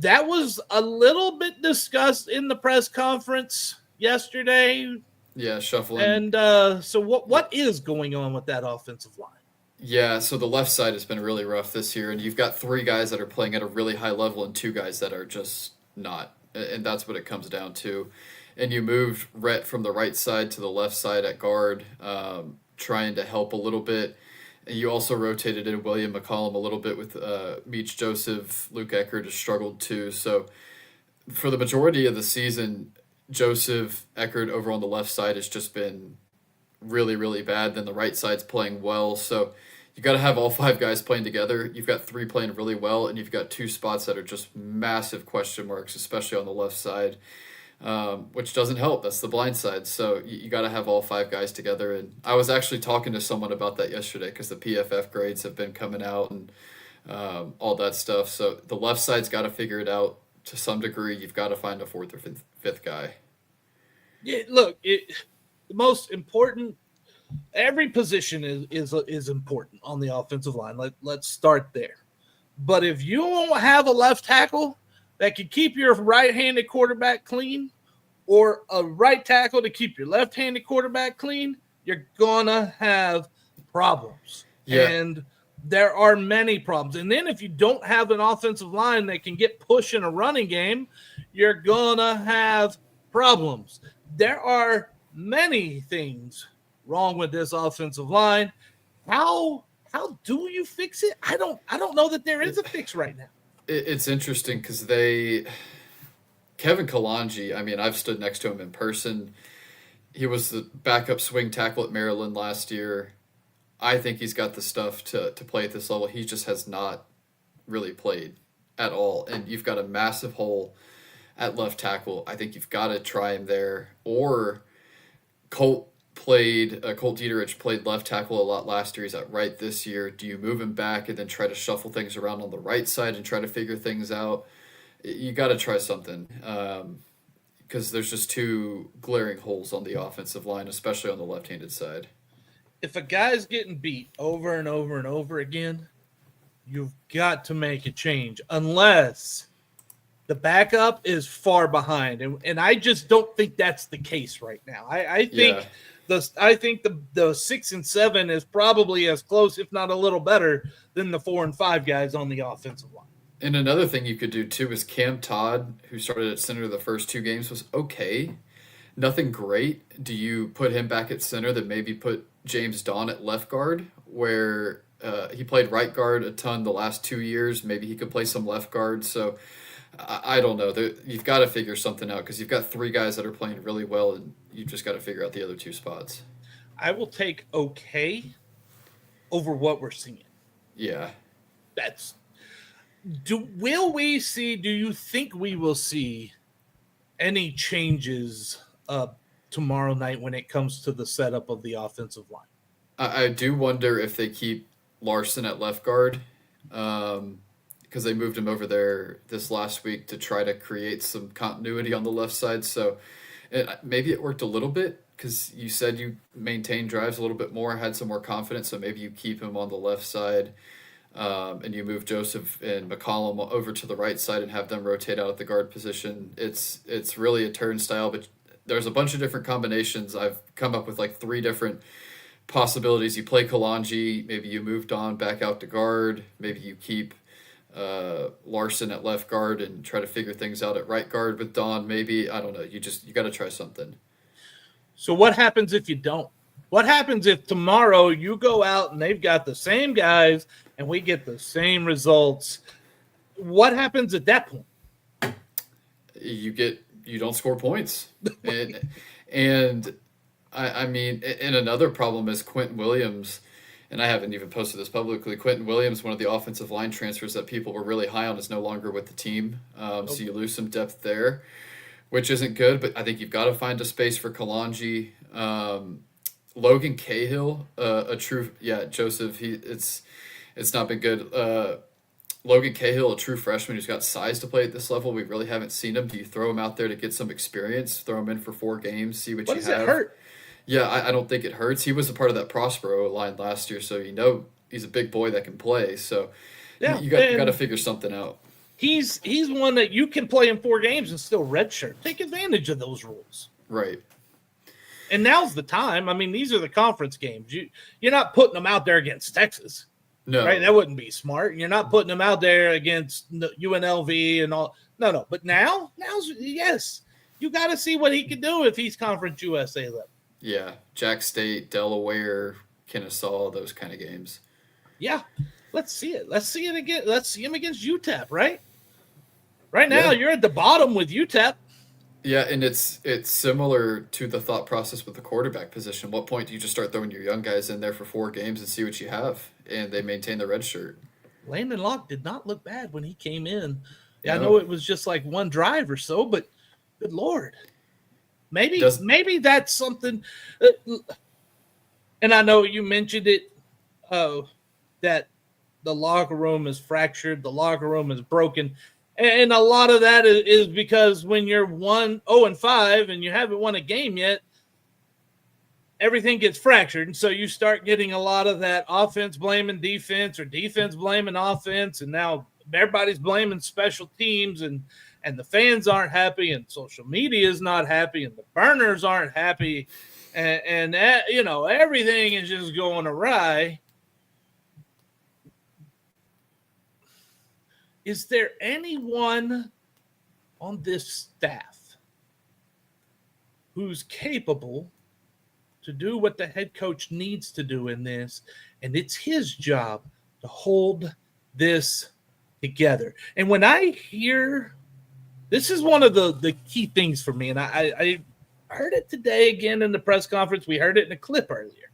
That was a little bit discussed in the press conference yesterday. Yeah, shuffling. And so what is going on with that offensive line? Yeah, so the left side has been really rough this year, and you've got 3 guys that are playing at a really high level and 2 guys that are just not, and that's what it comes down to. And you moved Rhett from the right side to the left side at guard, trying to help a little bit. And you also rotated in William McCollum a little bit with Meach Joseph. Luke Eckert has struggled too. So for the majority of the season, Joseph Eckert over on the left side has just been really, really bad. Then the right side's playing well. So you got to have all 5 guys playing together. You've got 3 playing really well, and you've got 2 spots that are just massive question marks, especially on the left side. Which doesn't help. That's the blind side. So you got to have all 5 guys together. And I was actually talking to someone about that yesterday because the PFF grades have been coming out and all that stuff. So the left side's got to figure it out to some degree. You've got to find a 4th or 5th guy. Yeah, look, the most important. Every position is important on the offensive line. Let's start there. But if you don't have a left tackle that can keep your right-handed quarterback clean, or a right tackle to keep your left-handed quarterback clean, you're going to have problems. Yeah. And there are many problems. And then if you don't have an offensive line that can get push in a running game, you're going to have problems. There are many things wrong with this offensive line. How do you fix it? I don't know that there is a fix right now. It's interesting because Kevin Kalanji, I mean, I've stood next to him in person. He was the backup swing tackle at Maryland last year. I think he's got the stuff to play at this level. He just has not really played at all. And you've got a massive hole at left tackle. I think you've got to try him there. Or Colt Dietrich played left tackle a lot last year. He's at right this year. Do you move him back and then try to shuffle things around on the right side and try to figure things out? You got to try something because there's just 2 glaring holes on the offensive line, especially on the left-handed side. If a guy's getting beat over and over and over again, you've got to make a change unless the backup is far behind. And I just don't think that's the case right now. I think – Yeah. I think the 6 and 7 is probably as close, if not a little better, than the 4 and 5 guys on the offensive line. And another thing you could do too is Cam Todd, who started at center the first 2 games, was okay. Nothing great. Do you put him back at center, then maybe put James Don at left guard, where he played right guard a ton the last 2 years. Maybe he could play some left guard. So I don't know. You've got to figure something out because you've got 3 guys that are playing really well, and you've just got to figure out the other 2 spots. I will take okay over what we're seeing. Yeah. Do you think we will see any changes tomorrow night when it comes to the setup of the offensive line? I do wonder if they keep Larson at left guard, because they moved him over there this last week to try to create some continuity on the left side. So maybe it worked a little bit, because you said you maintained drives a little bit more, had some more confidence. So maybe you keep him on the left side, and you move Joseph and McCollum over to the right side and have them rotate out at the guard position. It's really a turnstile, but there's a bunch of different combinations. I've come up with like 3 different possibilities. You play Kalanji, maybe you moved on back out to guard, maybe you keep Larson at left guard and try to figure things out at right guard with Don. Maybe, I don't know. You got to try something. So what happens if you don't? What happens if tomorrow you go out and they've got the same guys and we get the same results? What happens at that point? You don't score points. and I mean, and another problem is Quentin Williams, and I haven't even posted this publicly. Quentin Williams, one of the offensive line transfers that people were really high on, is no longer with the team. So you lose some depth there, which isn't good, but I think you've got to find a space for Kalanji. Logan Cahill, Joseph, it's not been good. Logan Cahill, a true freshman who's got size to play at this level. We really haven't seen him. Do you throw him out there to get some experience? Throw him in for 4 games, see what you have? Does it hurt? Yeah, I don't think it hurts. He was a part of that Prospero line last year, so he's a big boy that can play. So yeah, you got to figure something out. He's one that you can play in 4 games and still redshirt. Take advantage of those rules. Right. And now's the time. I mean, these are the conference games. You're not putting them out there against Texas. No. Right? That wouldn't be smart. You're not putting them out there against UNLV and all. No. But now's yes. You got to see what he can do if he's Conference USA level. Yeah. Jack State, Delaware, Kennesaw, those kind of games. Yeah. Let's see it. Let's see it again. Let's see him against UTEP, right? Right now, you're at the bottom with UTEP. Yeah, and it's similar to the thought process with the quarterback position. What point do you just start throwing your young guys in there for 4 games and see what you have? And they maintain the red shirt. Landon Locke did not look bad when he came in. Yeah, I know it was just like 1 drive or so, but good Lord. Maybe that's something. And I know you mentioned it, that the locker room is fractured, the locker room is broken. And a lot of that is because when you're 0-5 and you haven't won a game yet, everything gets fractured. And so you start getting a lot of that offense blaming defense or defense blaming offense. And now everybody's blaming special teams, and the fans aren't happy, and social media is not happy, and the burners aren't happy. And that, everything is just going awry. Is there anyone on this staff who's capable to do what the head coach needs to do in this? And it's his job to hold this together. And when I hear, this is one of the key things for me, and I heard it today again in the press conference. We heard it in a clip earlier.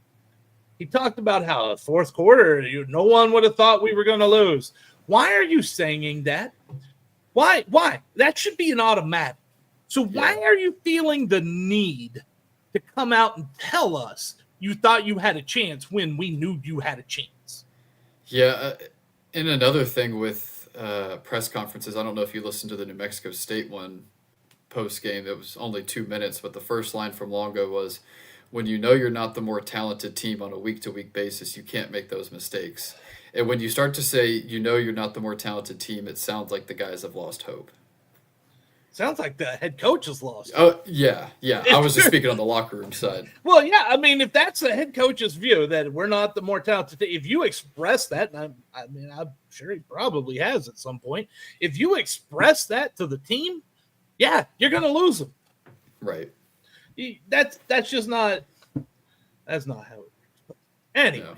He talked about how the 4th quarter, no one would have thought we were going to lose. Why are you saying that? Why? That should be an automatic. So why are you feeling the need to come out and tell us you thought you had a chance when we knew you had a chance? Yeah, and another thing with press conferences, I don't know if you listened to the New Mexico State one post-game. It was only 2 minutes, but the first line from Longo was, when you know you're not the more talented team on a week-to-week basis, you can't make those mistakes. And when you start to say, you're not the more talented team, it sounds like the guys have lost hope. Sounds like the head coach has lost. Oh, yeah. I was just speaking on the locker room side. Well, yeah, I mean, if that's the head coach's view that we're not the more talented team, if you express that, and I'm sure he probably has at some point, if you express that to the team, yeah, you're going to lose them. Right. That's just not – that's not how it works. But anyway,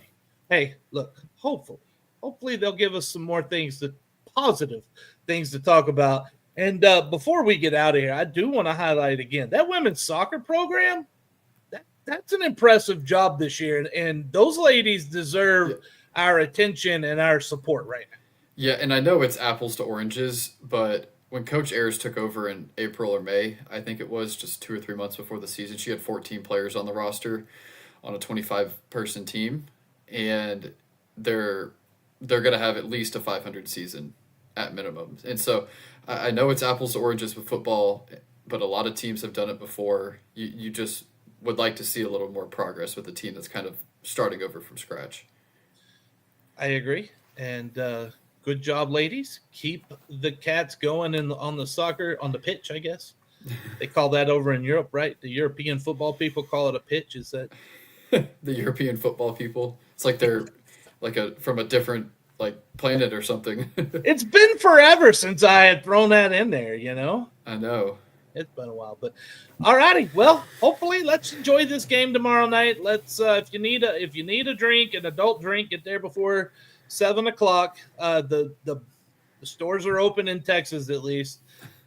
Hey, look, hopefully they'll give us some more positive things to talk about. And before we get out of here, I do want to highlight again, that women's soccer program, that's an impressive job this year. And those ladies deserve our attention and our support right now. Yeah, and I know it's apples to oranges, but when Coach Ayers took over in April or May, I think it was just 2 or 3 months before the season, she had 14 players on the roster on a 25-person team, and they're going to have at least a 500 season at minimum. And so I know it's apples to oranges with football, but a lot of teams have done it before. You just would like to see a little more progress with a team that's kind of starting over from scratch. I agree. And good job, ladies. Keep the Cats going on the pitch, I guess. They call that over in Europe, right? The European football people call it a pitch. Is that The European football people? It's like they're from a different planet or something. It's been forever since I had thrown that in there, I know. It's been a while, but all righty. Well, hopefully, let's enjoy this game tomorrow night. Let's if you need a drink, an adult drink, get there before 7:00. The stores are open in Texas at least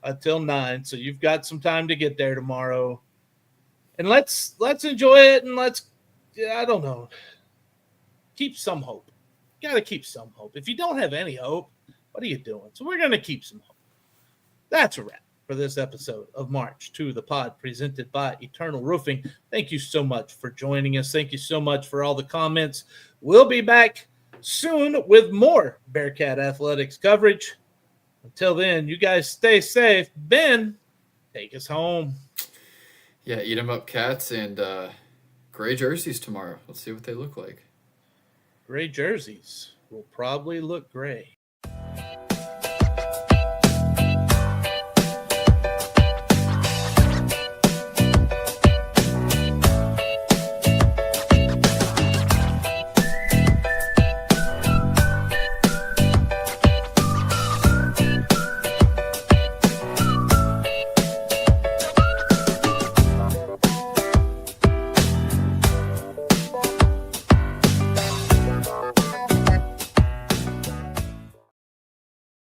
until 9, so you've got some time to get there tomorrow. And let's enjoy it, and I don't know, keep some hope. You got to keep some hope. If you don't have any hope, what are you doing? So we're gonna keep some hope. That's a wrap for this episode of March to the Pod, presented by Eternal Roofing. Thank you so much for joining us. Thank you so much for all the comments. We'll be back soon with more Bearkat athletics coverage. Until then, you guys stay safe. Ben, take us home. Yeah, eat 'em up, Cats, and gray jerseys tomorrow. Let's see what they look like. Gray jerseys will probably look gray.